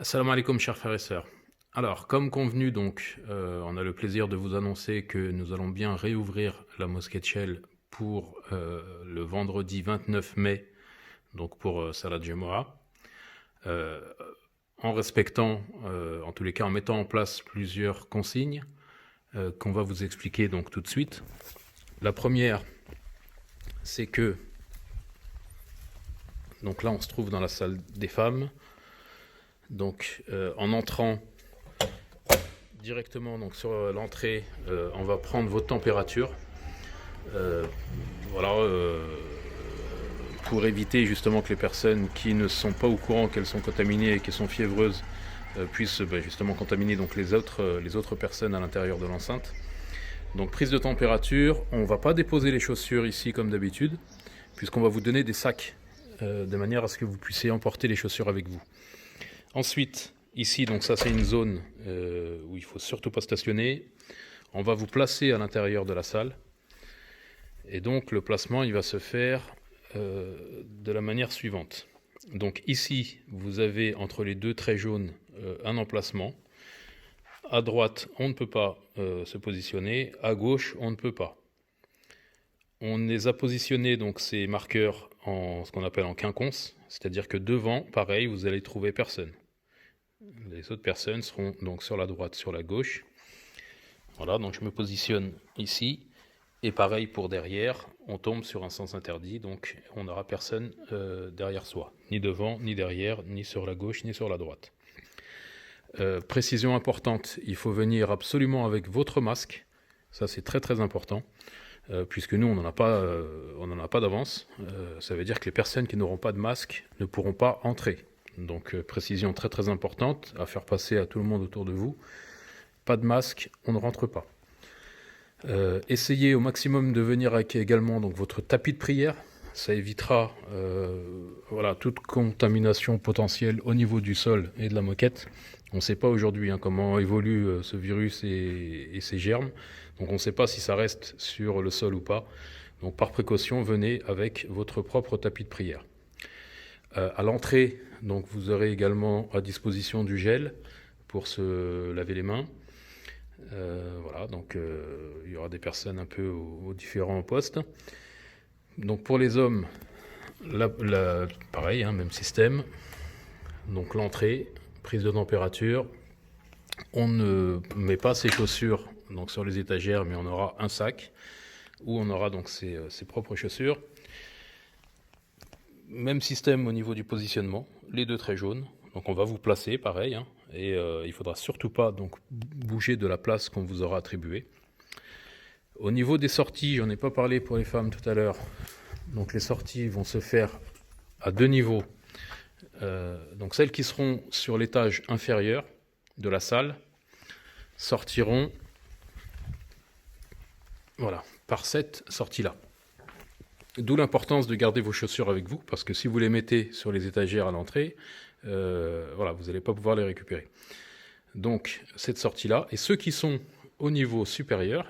Assalamu alaikum, chers frères et sœurs. Alors, comme convenu, donc, on a le plaisir de vous annoncer que nous allons bien réouvrir la mosquée de Chell pour le vendredi 29 mai, donc pour Salat Jumu'ah, euh, en respectant, en tous les cas, en mettant en place plusieurs consignes qu'on va vous expliquer donc tout de suite. La première, c'est que, donc là, on se trouve dans la salle des femmes. Donc, en entrant directement donc sur l'entrée, on va prendre votre température. Euh, voilà, pour éviter justement que les personnes qui ne sont pas au courant qu'elles sont contaminées et qui sont fiévreuses puissent justement contaminer donc les autres personnes à l'intérieur de l'enceinte. Donc prise de température, on ne va pas déposer les chaussures ici comme d'habitude, puisqu'on va vous donner des sacs de manière à ce que vous puissiez emporter les chaussures avec vous. Ensuite, ici, donc ça c'est une zone où il ne faut surtout pas stationner. On va vous placer à l'intérieur de la salle. Et donc le placement, il va se faire de la manière suivante. Donc ici, vous avez entre les deux traits jaunes un emplacement. À droite, on ne peut pas se positionner. À gauche, on ne peut pas. On les a positionnés, donc ces marqueurs, en ce qu'on appelle en quinconce. C'est-à-dire que devant, pareil, vous allez trouver personne. Les autres personnes seront donc sur la droite, sur la gauche. Voilà, donc je me positionne ici. Et pareil pour derrière, on tombe sur un sens interdit, donc on n'aura personne derrière soi. Ni devant, ni derrière, ni sur la gauche, ni sur la droite. Précision importante, il faut venir absolument avec votre masque. Ça c'est très très important. Puisque nous, on n'en a pas d'avance. Ça veut dire que les personnes qui n'auront pas de masque ne pourront pas entrer. Donc, précision très très importante à faire passer à tout le monde autour de vous. Pas de masque, on ne rentre pas. Essayez au maximum de venir avec également donc, votre tapis de prière. Ça évitera toute contamination potentielle au niveau du sol et de la moquette. On ne sait pas aujourd'hui comment évolue ce virus et ces germes. Donc on ne sait pas si ça reste sur le sol ou pas. Donc par précaution, venez avec votre propre tapis de prière. À l'entrée, donc vous aurez également à disposition du gel pour se laver les mains. Il y aura des personnes un peu aux différents postes. Donc pour les hommes, pareil, même système. Donc l'entrée, prise de température. On ne met pas ses chaussures donc sur les étagères, mais on aura un sac où on aura donc ses propres chaussures. Même système au niveau du positionnement, les deux traits jaunes. Donc on va vous placer, pareil, et il faudra surtout pas donc bouger de la place qu'on vous aura attribuée. Au niveau des sorties, j'en ai pas parlé pour les femmes tout à l'heure. Donc les sorties vont se faire à deux niveaux. Donc celles qui seront sur l'étage inférieur de la salle sortiront par cette sortie-là. D'où l'importance de garder vos chaussures avec vous, parce que si vous les mettez sur les étagères à l'entrée, vous n'allez pas pouvoir les récupérer. Donc cette sortie-là, et ceux qui sont au niveau supérieur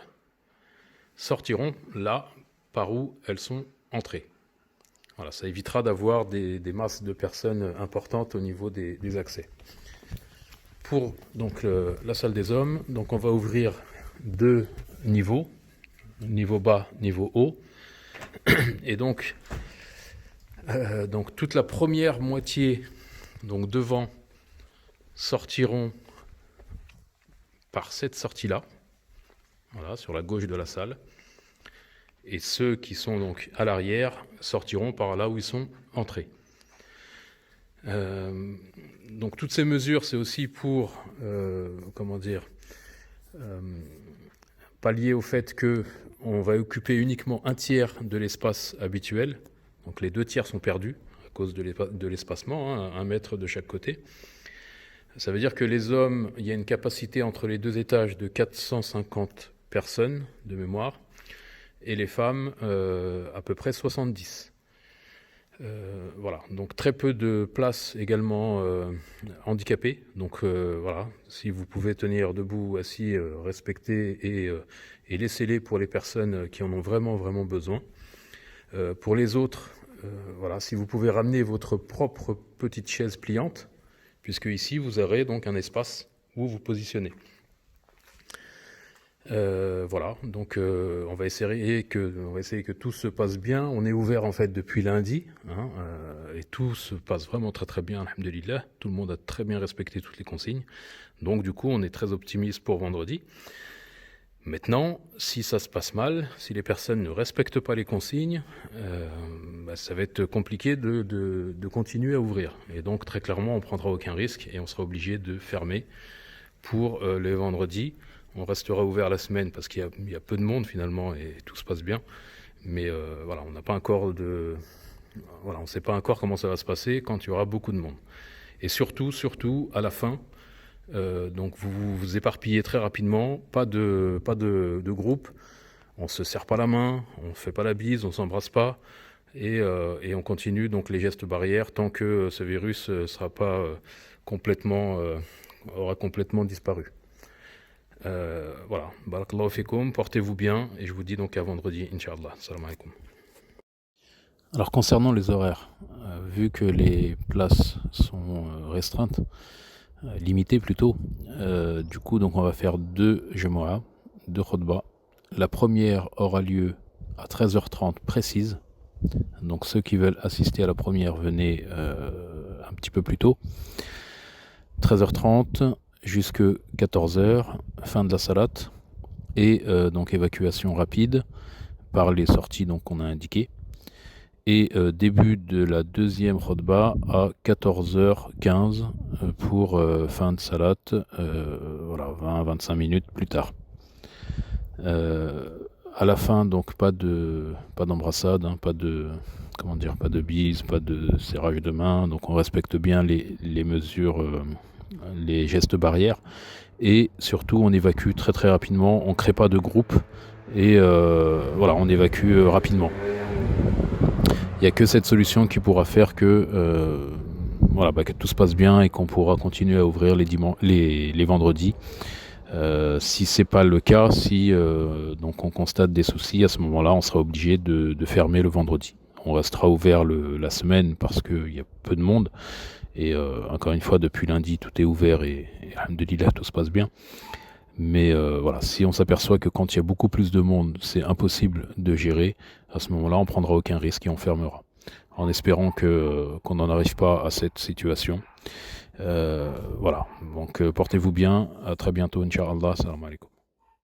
sortiront là par où elles sont entrées. Voilà, ça évitera d'avoir des masses de personnes importantes au niveau des accès. Pour donc la salle des hommes, donc on va ouvrir deux niveaux, niveau bas, niveau haut, et donc toute la première moitié, donc devant, sortiront par cette sortie-là, voilà, sur la gauche de la salle, et ceux qui sont donc à l'arrière sortiront par là où ils sont entrés. Donc toutes ces mesures, c'est aussi pour pallier au fait que on va occuper uniquement un tiers de l'espace habituel. Donc les deux tiers sont perdus à cause de l'espacement, 1 mètre de chaque côté. Ça veut dire que les hommes, il y a une capacité entre les deux étages de 450 personnes de mémoire, et les femmes à peu près 70. Donc très peu de places également handicapées. Donc si vous pouvez tenir debout, assis, respectez et laissez-les pour les personnes qui en ont vraiment vraiment besoin. Pour les autres, si vous pouvez ramener votre propre petite chaise pliante, puisque ici vous aurez donc un espace où vous positionnez. Voilà, donc on va essayer que tout se passe bien. On est ouvert en fait depuis lundi, hein, et tout se passe vraiment très très bien, alhamdoulilah. Tout le monde a très bien respecté toutes les consignes. Donc du coup, on est très optimiste pour vendredi. Maintenant, si ça se passe mal, si les personnes ne respectent pas les consignes, ça va être compliqué de continuer à ouvrir. Et donc très clairement, on prendra aucun risque et on sera obligé de fermer pour les vendredis. On restera ouvert la semaine parce qu'il y a peu de monde finalement et tout se passe bien. Mais voilà, on n'a pas encore on ne sait pas encore comment ça va se passer quand il y aura beaucoup de monde. Et surtout, à la fin, donc vous vous éparpillez très rapidement, pas de groupe, on se serre pas la main, on fait pas la bise, on s'embrasse pas, et on continue donc les gestes barrières tant que ce virus sera pas aura complètement disparu. Voilà, barakallahu fikoum, portez-vous bien et je vous dis donc à vendredi, Inch'Allah. Salam alaikum. Alors concernant les horaires, vu que les places sont restreintes, limitées plutôt, du coup donc on va faire 2 Jumu'ah, 2 khutbah. La première aura lieu à 13h30 précise, donc ceux qui veulent assister à la première, venez un petit peu plus tôt. 13h30 jusque 14h, fin de la salat, et donc évacuation rapide par les sorties donc qu'on a indiquées, et début de la deuxième khutbah à 14h15 pour fin de salat, voilà, 20-25 minutes plus tard. À la fin donc pas d'embrassade, hein, pas de bise, pas de serrage de main, donc on respecte bien les mesures, les gestes barrières, et surtout on évacue très très rapidement, on ne crée pas de groupe, et voilà, on évacue rapidement. Il n'y a que cette solution qui pourra faire que tout se passe bien et qu'on pourra continuer à ouvrir les vendredis. Si c'est pas le cas, si donc on constate des soucis, à ce moment-là on sera obligé de fermer le vendredi. On restera ouvert la semaine parce qu'il y a peu de monde, et encore une fois depuis lundi tout est ouvert et alhamdoulilah tout se passe bien. Mais voilà, si on s'aperçoit que quand il y a beaucoup plus de monde c'est impossible de gérer, à ce moment-là on prendra aucun risque et on fermera, en espérant qu'on n'en arrive pas à cette situation. Voilà, donc portez-vous bien, à très bientôt, Inch'Allah, salam alaikum.